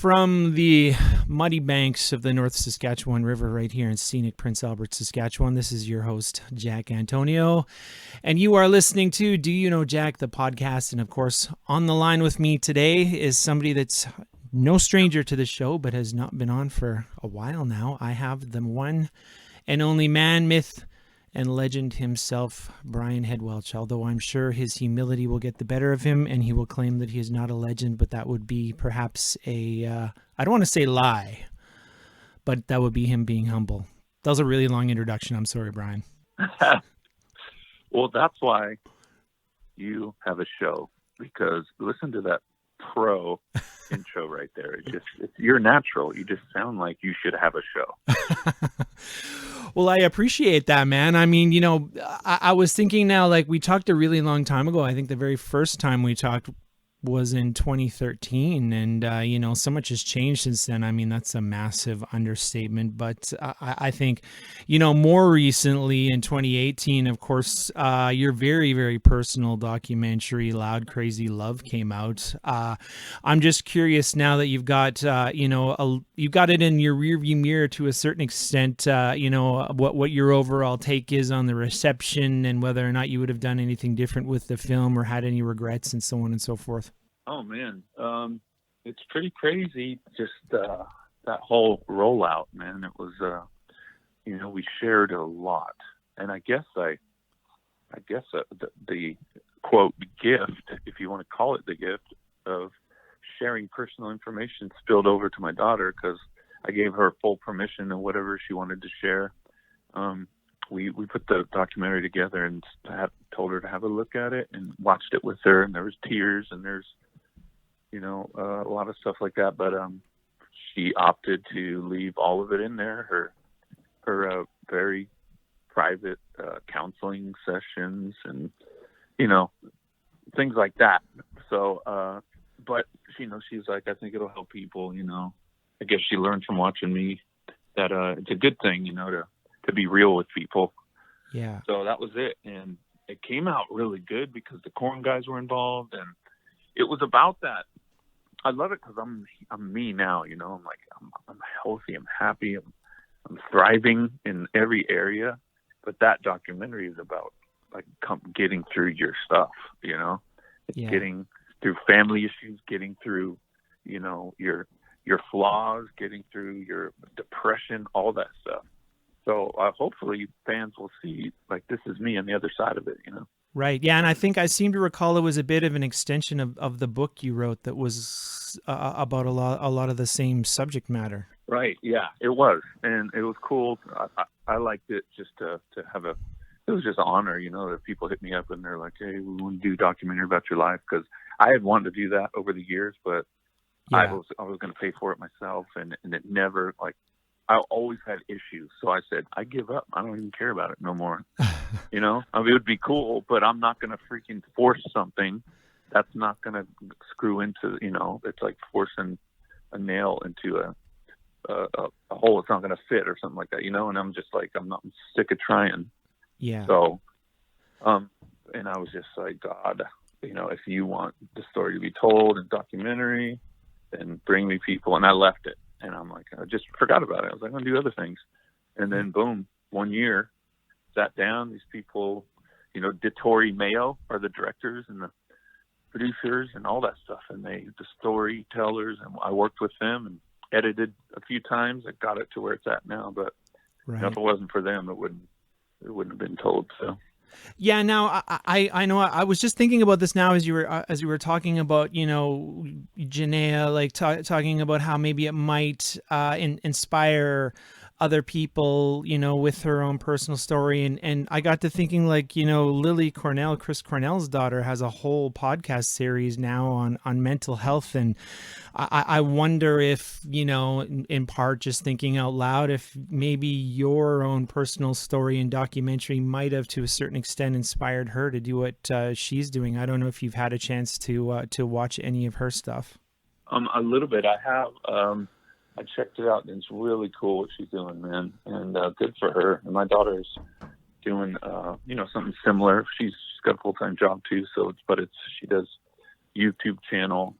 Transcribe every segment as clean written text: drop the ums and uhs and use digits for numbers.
From the muddy banks of the North Saskatchewan River right here in scenic Prince Albert, Saskatchewan, this is your host, Jack Antonio, and you are listening to Do You Know Jack, the podcast. And of course, on the line with me today is somebody that's no stranger to the show, but has not been on for a while now. I have the one and only man, myth, and legend himself, Brian Head Welch, although I'm sure his humility will get the better of him and he will claim that he is not a legend, but that would be perhaps I don't want to say lie, but that would be him being humble. That was a really long introduction. I'm sorry, Brian. Well, that's why you have a show, because listen to that pro intro right there. You're natural. You just sound like you should have a show. Well, I appreciate that, man. I mean, you know, I was thinking now, like, we talked a really long time ago. I think the very first time we talked was in 2013, and you know, so much has changed since then. I mean, that's a massive understatement, but I think, you know, more recently in 2018, of course, your very, very personal documentary Loud Crazy Love came out. I'm just curious now that you've got you know, you've got it in your rearview mirror to a certain extent, you know, what your overall take is on the reception and whether or not you would have done anything different with the film or had any regrets and so on and so forth. Oh man, it's pretty crazy. Just that whole rollout, man. It was, you know, we shared a lot, and I guess the quote gift, if you want to call it the gift, of sharing personal information spilled over to my daughter, because I gave her full permission of whatever she wanted to share. We put the documentary together and told her to have a look at it and watched it with her, and there was tears and there's, you know, a lot of stuff like that. But she opted to leave all of it in there. Her very private counseling sessions and, you know, things like that. So, but you know, she's like, I think it'll help people. You know, I guess she learned from watching me that it's a good thing, you know, to be real with people. Yeah. So that was it, and it came out really good because the Korn guys were involved, and it was about that. I love it because I'm me now, you know. I'm healthy, I'm happy, I'm thriving in every area. But that documentary is about like getting through your stuff, you know. It's getting through family issues, getting through, you know, your flaws, getting through your depression, all that stuff. So hopefully fans will see, like, this is me on the other side of it, you know. Right. Yeah. And I think I seem to recall it was a bit of an extension of the book you wrote that was about a lot of the same subject matter. Right. Yeah, it was. And it was cool. I liked it just to have it was just an honor, you know, that people hit me up and they're like, hey, we want to do a documentary about your life. Because I had wanted to do that over the years, but I was going to pay for it myself. And it never, like, I always had issues. So I said, I give up. I don't even care about it no more. You know, I mean, it would be cool, but I'm not going to freaking force something that's not going to screw into, you know, it's like forcing a nail into a hole it's not going to fit or something like that, you know? And I'm just like, I'm sick of trying. Yeah. So, and I was just like, God, you know, if you want the story to be told in documentary, then bring me people. And I left it. And I'm like, I just forgot about it. I was like, I'm going to do other things. And then boom, 1 year, sat down, these people, you know, DeTore Mayo are the directors and the producers and all that stuff. And the storytellers, and I worked with them and edited a few times. I got it to where it's at now, but you know, if it wasn't for them, it wouldn't have been told. So. Yeah. Now I know I was just thinking about this now as you were talking about, you know, Janaea, like talking about how maybe it might inspire other people, you know, with her own personal story. And I got to thinking, like, you know, Chris Cornell's daughter, has a whole podcast series now on mental health. And I wonder if, you know, in part just thinking out loud, if maybe your own personal story and documentary might have to a certain extent inspired her to do what she's doing. I don't know if you've had a chance to watch any of her stuff. A little bit. I have. I checked it out, and it's really cool what she's doing, man, and good for her. And my daughter's doing, you know, something similar. She's got a full-time job too, she does YouTube channel,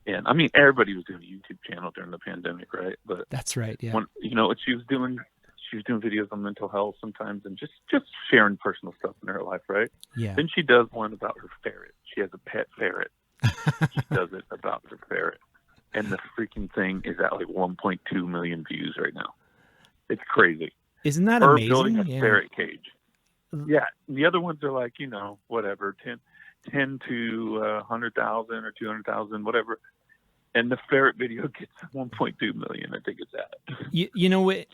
And I mean, everybody was doing a YouTube channel during the pandemic, right? But That's right. Yeah. when what she was doing, videos on mental health sometimes, and just sharing personal stuff in her life, right? Yeah. Then she does one about her ferret. She has a pet ferret. She does it about her ferret, and the freaking thing is at like 1.2 million views right now. It's crazy. Isn't that Her amazing? building a Yeah. ferret cage. Yeah, the other ones are like, whatever, 10 to 100,000 or 200,000, whatever. And the ferret video gets 1.2 million. I think it's at.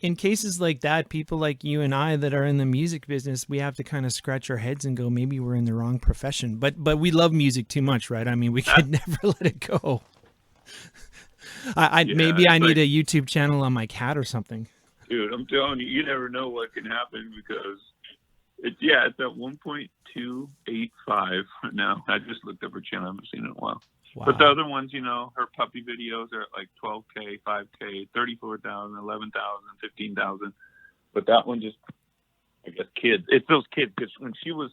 In cases like that, people like you and I that are in the music business, we have to kind of scratch our heads and go, maybe we're in the wrong profession. But we love music too much, right? I mean, we could never let it go. Maybe I need a YouTube channel on my cat or something. Dude, I'm telling you, you never know what can happen because it's at 1.285 now. I just looked up her channel. I haven't seen it in a while. Wow. But the other ones, her puppy videos are at like 12K, 5K, 34,000, 11,000, 15,000. But that one just, I guess, kids. It's those kids because when she was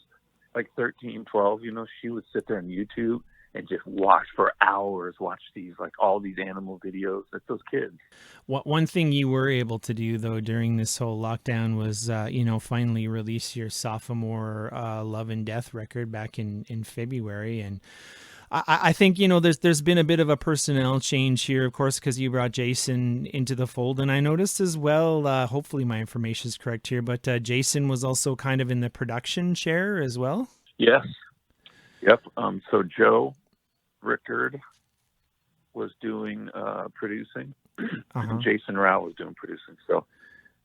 like 13, 12, she would sit there on YouTube and just watch for hours, watch these, like all these animal videos. That's those kids. One thing you were able to do though during this whole lockdown was, finally release your sophomore Love and Death record back in February. And I think, there's been a bit of a personnel change here, of course, because you brought Jason into the fold. And I noticed as well, hopefully my information is correct here, but Jason was also kind of in the production chair as well. Yes. Yep. So Joe Rickard was doing producing, and Jason Rao was doing producing. So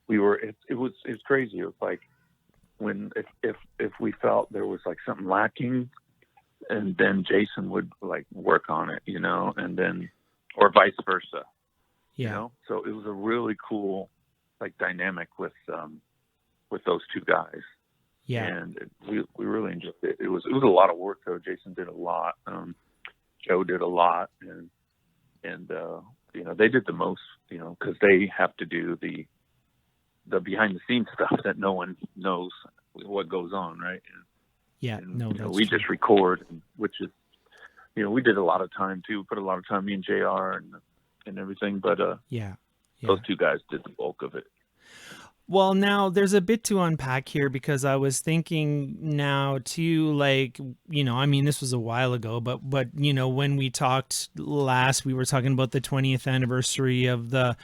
we were. It was crazy. It was like when if we felt there was like something lacking, and then Jason would like work on it, and then or vice versa. Yeah. So it was a really cool like dynamic with those two guys. Yeah. And we really enjoyed it. It was a lot of work though. Jason did a lot. Joe did a lot, and they did the most, because they have to do the behind the scenes stuff that no one knows what goes on, right? We just record, which is, we did a lot of time too. We put a lot of time, me and JR and everything, but those two guys did the bulk of it. Well, now there's a bit to unpack here because I was thinking now too, like, this was a while ago, but when we talked last, we were talking about the 20th anniversary of the,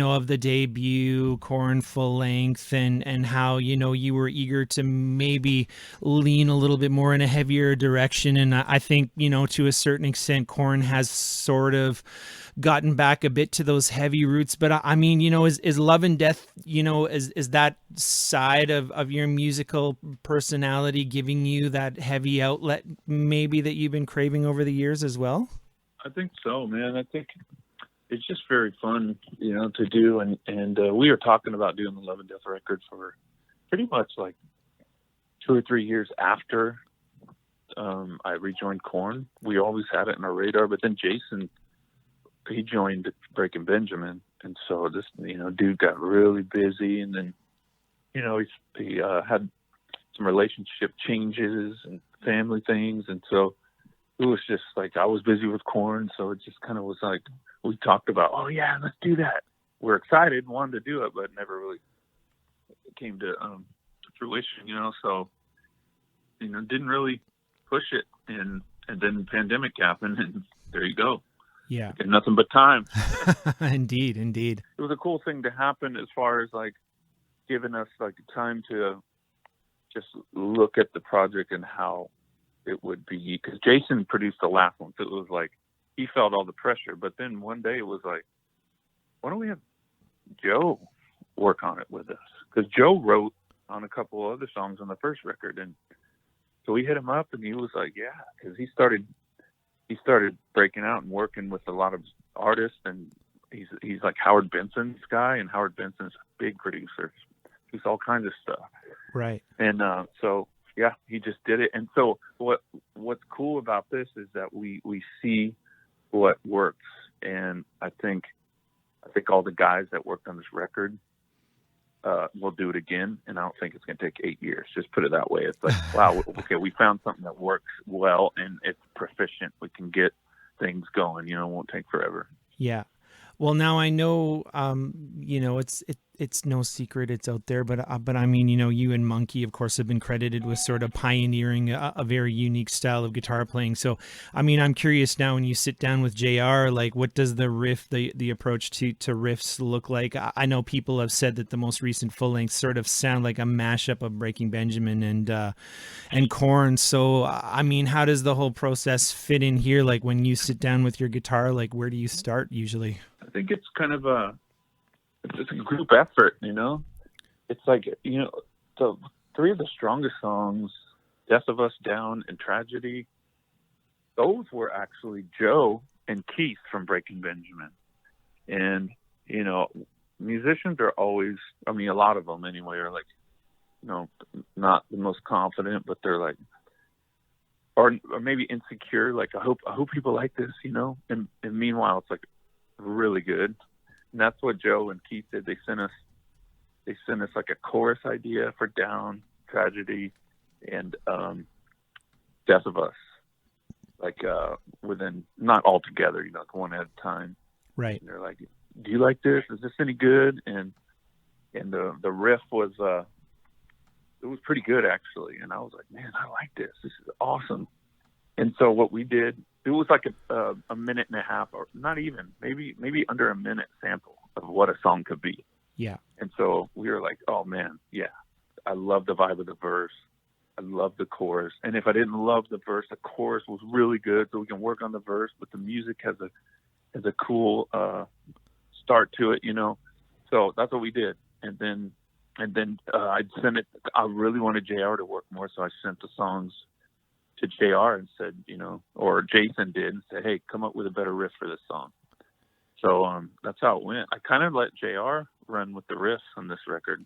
of the debut Korn full length and how, you were eager to maybe lean a little bit more in a heavier direction. And I think, to a certain extent, Korn has sort of gotten back a bit to those heavy roots, but I mean, is Love and Death, is that side of your musical personality giving you that heavy outlet maybe that you've been craving over the years as well? I think so, man. I think it's just very fun, to do. And we were talking about doing the Love and Death record for pretty much like 2 or 3 years after I rejoined Korn. We always had it in our radar, but then Jason, he joined Breaking Benjamin, and so this dude got really busy, and then he had some relationship changes and family things, and so it was just like I was busy with Korn, so it just kind of was like we talked about, oh yeah, let's do that. We're excited, wanted to do it, but never really came to fruition, so didn't really push it, and then the pandemic happened, and there you go. Yeah. Nothing but time. Indeed. It was a cool thing to happen as far as like giving us like time to just look at the project and how it would be. Because Jason produced the last one. So it was like he felt all the pressure. But then one day it was like, why don't we have Joe work on it with us? Because Joe wrote on a couple of other songs on the first record. And so we hit him up and he was like, yeah, because he started breaking out and working with a lot of artists, and he's like Howard Benson's guy, and Howard Benson's a big producer. He's all kinds of stuff. Right. And so yeah, he just did it. And so what's cool about this is that we see what works, and I think all the guys that worked on this record will do it again, and I don't think it's going to take 8 years. Just put it that way. It's like, wow, okay, we found something that works well, and it's proficient. We can get things going. It won't take forever. Yeah. Well, now I know, it's no secret, it's out there, but I mean, you and Monkey, of course, have been credited with sort of pioneering a very unique style of guitar playing. So, I mean, I'm curious now when you sit down with JR, like, what does the riff, the approach to riffs look like? I know people have said that the most recent full length sort of sound like a mashup of Breaking Benjamin and Korn. So, I mean, how does the whole process fit in here? Like, when you sit down with your guitar, like, where do you start usually? I think it's kind of it's a group effort, It's like, the three of the strongest songs, Death of Us, Down, and Tragedy, those were actually Joe and Keith from Breaking Benjamin. And, musicians are always, I mean, a lot of them anyway, are like, not the most confident, but they're like, or maybe insecure, like, I hope people like this, and meanwhile, it's like really good. And that's what Joe and Keith did. They sent us like a chorus idea for Down, Tragedy, and Death of Us, like within, not all together, like one at a time. Right. And they're like, do you like this? Is this any good? And the riff was it was pretty good actually. And I was like, man, I like this. This is awesome. And so what we did, it was like a minute and a half, or not even, maybe under a minute sample of what a song could be. Yeah. And so we were like, oh man, yeah, I love the vibe of the verse. I love the chorus. And if I didn't love the verse, the chorus was really good. So we can work on the verse, but the music has a cool start to it, So that's what we did. And then I'd send it. I really wanted JR to work more, so I sent the songs to JR and said, or Jason did, and said, hey, come up with a better riff for this song. So that's how it went. I kind of let JR run with the riffs on this record.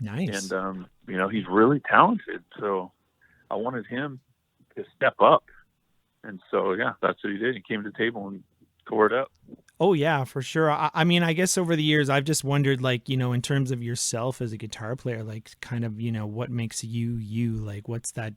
Nice. And, he's really talented. So I wanted him to step up. And so, yeah, that's what he did. He came to the table and tore it up. Oh yeah, for sure. I mean, I guess over the years, I've just wondered, like, in terms of yourself as a guitar player, like, kind of, what makes you, like, what's that,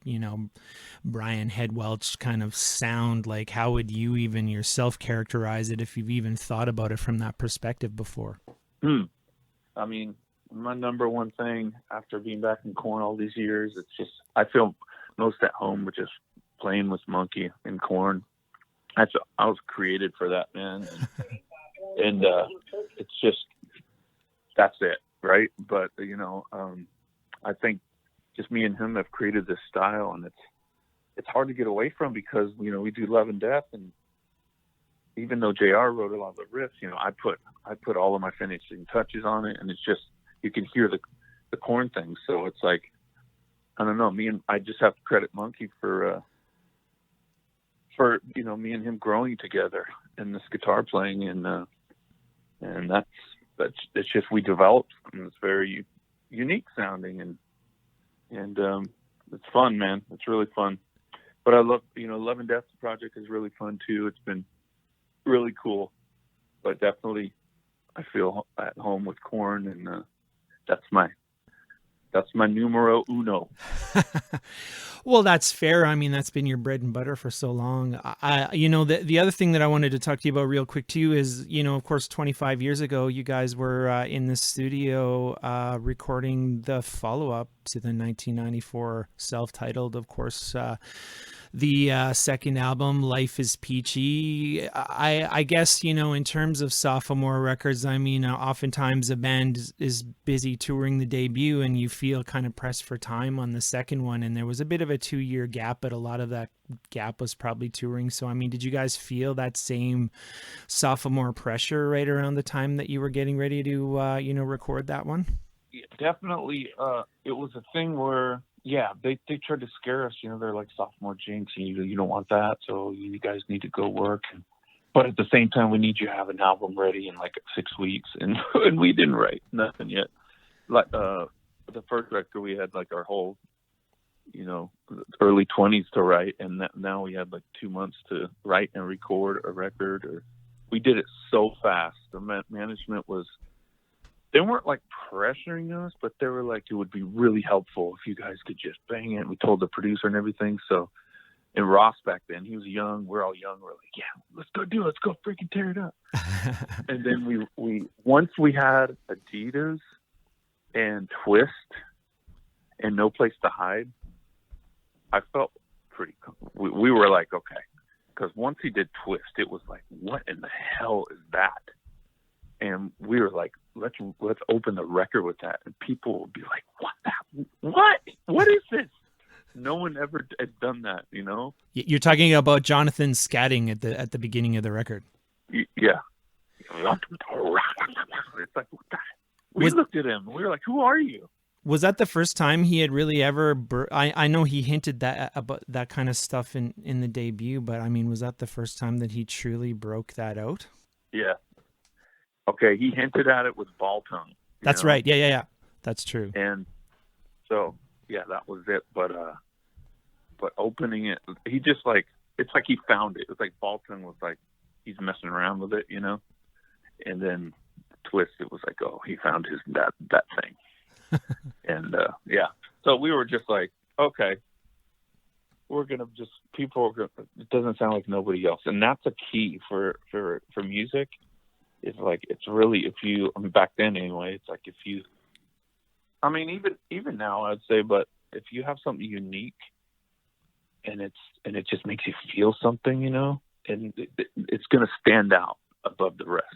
Brian Head Welch kind of sound like? How would you even yourself characterize it if you've even thought about it from that perspective before? I mean, my number one thing after being back in Korn all these years, it's just, I feel most at home with just playing with Monkey and Korn. I was created for that, man. And it's just, that's it, right? But, I think just me and him have created this style, and it's hard to get away from because, we do Love and Death, and even though JR wrote a lot of the riffs, I put all of my finishing touches on it, and it's just, you can hear the Korn thing. So it's like, I don't know, I just have to credit Monkey for me and him growing together in this guitar playing, and that's it's just, we developed something that's very unique sounding, and it's fun, man. It's really fun. But I love, Love and Death project is really fun too. It's been really cool, but definitely I feel at home with Korn, and that's my numero uno. Well, that's fair. I mean, that's been your bread and butter for so long. The other thing that I wanted to talk to you about real quick too is, of course, 25 years ago, you guys were in the studio recording the follow-up to the 1994 self-titled, of course, the second album, Life is Peachy. I guess, in terms of sophomore records, I mean, oftentimes a band is busy touring the debut and you feel kind of pressed for time on the second one. And there was a bit of a 2-year gap, but a lot of that gap was probably touring. So, I mean, did you guys feel that same sophomore pressure right around the time that you were getting ready to, record that one? Yeah, definitely. It was a thing where, yeah, they tried to scare us. They're like, sophomore jinx, and you don't want that, so you guys need to go work. But at the same time, we need you to have an album ready in like 6 weeks, and we didn't write nothing yet. Like the first record, we had like our whole, early 20s to write, and now we had like 2 months to write and record a record. Or we did it so fast. The management was. They weren't like pressuring us, but they were like, it would be really helpful if you guys could just bang it. We told the producer and everything. So And Ross back then, he was young. We're all young. We're like, yeah, let's go do it. Let's go freaking tear it up. And then we once we had Adidas and Twist and No Place to Hide, I felt pretty cool. We were like, okay. Because once he did Twist, it was like, what in the hell is that? And we were like, let's open the record with that. And people would be like, what is this? No one ever had done that, you know? You're talking about Jonathan scatting at the beginning of the record. Yeah. It's like, what the? We looked at him. We were like, who are you? Was that the first time he had really ever? I know he hinted that about that kind of stuff in the debut, but I mean, was that the first time that he truly broke that out? Yeah. Okay, he hinted at it with Ball Tongue. That's right. Yeah. That's true. And so, yeah, that was it. But opening it, he just like, it's like he found it. It's like Ball Tongue was like, he's messing around with it, you know? And then Twist, it was like, oh, he found that thing. And yeah, so we were just like, okay, we're gonna just it doesn't sound like nobody else, and that's a key for music. It's like, it's really, back then anyway, it's like even now I'd say, but if you have something unique and it just makes you feel something, you know, and it's gonna stand out above the rest.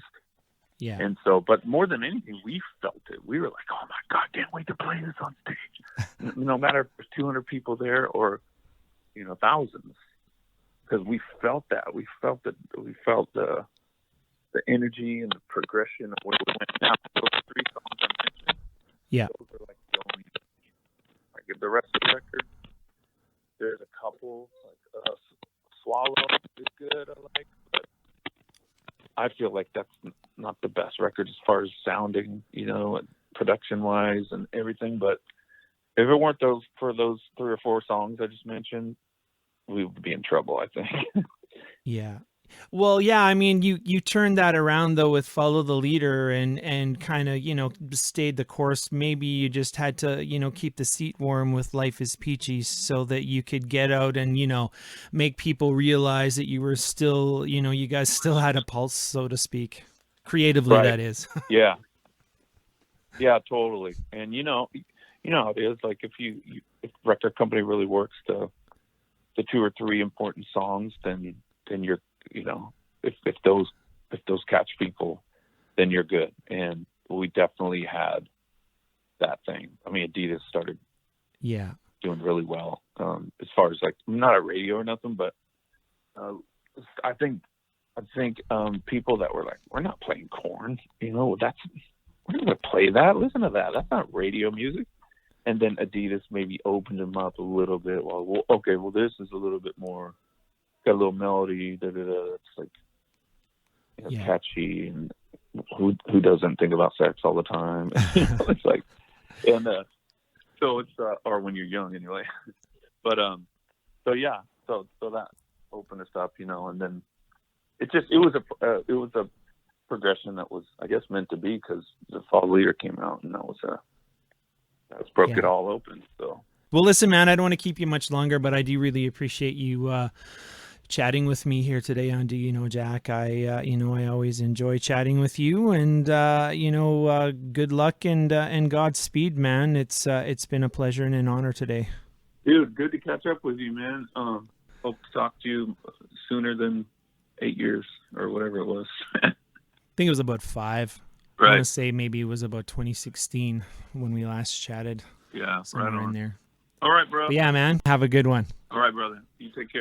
Yeah. And so, but more than anything, we felt it. We were like, oh my God, can't wait to play this on stage. No matter if there's 200 people there or, you know, thousands. Because we felt that. We felt the energy and the progression of where we went. Now, those 3 songs I mentioned, yeah, those are like the only, like the rest of the record, there's a couple, like Swallow is good, I like, but I feel like that's not the best record as far as sounding, you know, production wise and everything. But if it weren't for those 3 or 4 songs I just mentioned, we would be in trouble, I think. Yeah. Well, yeah, I mean, you turned that around though with Follow the Leader and kind of, you know, stayed the course. Maybe you just had to, you know, keep the seat warm with Life is Peachy so that you could get out and, you know, make people realize that you were still, you know, you guys still had a pulse, so to speak. Creatively, right. That is. Yeah. Yeah, totally. And you know how it is. Like if if record company really works the 2 or 3 important songs, then you're, you know, if those catch people, then you're good. And we definitely had that thing. I mean, Adidas started doing really well as far as like, not a radio or nothing, but I think people that were like, we're not playing Korn, you know, we're not going to play that. Listen to that. That's not radio music. And then Adidas maybe opened them up a little bit. Well, this is a little bit more, got a little melody. It's like, you know, catchy. And who doesn't think about sex all the time? You know, it's like, and so it's or when you're young anyway. But so yeah, so that opened us up, you know, and then it was a progression that was, I guess, meant to be, because the Fall Leader came out, and that broke it all open. So, well, listen, man, I don't want to keep you much longer, but I do really appreciate you chatting with me here today on Do You Know Jack. I always enjoy chatting with you, and good luck and Godspeed, man. It's been a pleasure and an honor today. Dude, good to catch up with you, man. Hope to talk to you sooner than 8 years or whatever it was. I think it was about 5. Right. I want to say maybe it was about 2016 when we last chatted. Yeah, somewhere right on. in there. All right, bro. But yeah, man. Have a good one. All right, brother. You take care.